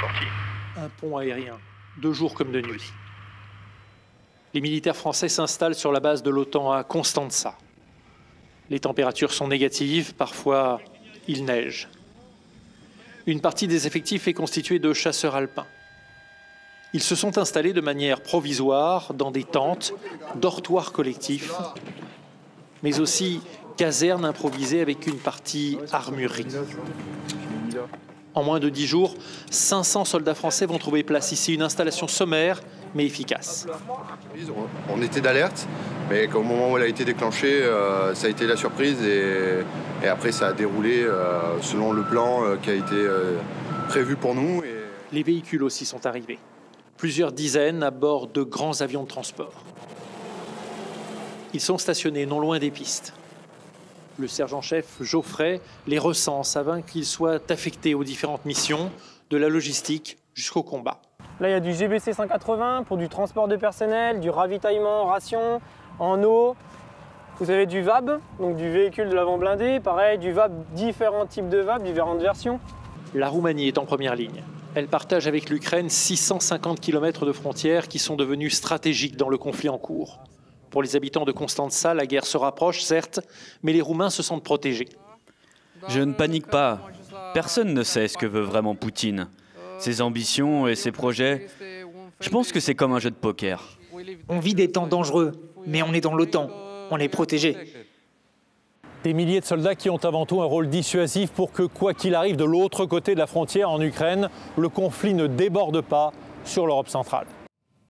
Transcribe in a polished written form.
sortie. Un pont aérien, de jour comme de nuit. Les militaires français s'installent sur la base de l'OTAN à Constanța. Les températures sont négatives, parfois il neige. Une partie des effectifs est constituée de chasseurs alpins. Ils se sont installés de manière provisoire dans des tentes, dortoirs collectifs, mais aussi casernes improvisées avec une partie armurerie. En moins de 10 jours, 500 soldats français vont trouver place ici, une installation sommaire mais efficace. On était d'alerte, mais au moment où elle a été déclenchée, ça a été la surprise et après ça a déroulé selon le plan qui a été prévu pour nous. Les véhicules aussi sont arrivés. Plusieurs dizaines à bord de grands avions de transport. Ils sont stationnés non loin des pistes. Le sergent-chef Geoffrey les recense afin qu'ils soient affectés aux différentes missions, de la logistique jusqu'au combat. Là, il y a du GBC 180 pour du transport de personnel, du ravitaillement en ration, en eau. Vous avez du VAB, donc du véhicule de l'avant blindé. Pareil, du VAB, différents types de VAB, différentes versions. La Roumanie est en première ligne. Elle partage avec l'Ukraine 650 km de frontières qui sont devenus stratégiques dans le conflit en cours. Pour les habitants de Constanța, la guerre se rapproche, certes, mais les Roumains se sentent protégés. Je ne panique pas. Personne ne sait ce que veut vraiment Poutine. Ses ambitions et ses projets. Je pense que c'est comme un jeu de poker. On vit des temps dangereux, mais on est dans l'OTAN. On est protégés. Des milliers de soldats qui ont avant tout un rôle dissuasif pour que, quoi qu'il arrive de l'autre côté de la frontière en Ukraine, le conflit ne déborde pas sur l'Europe centrale.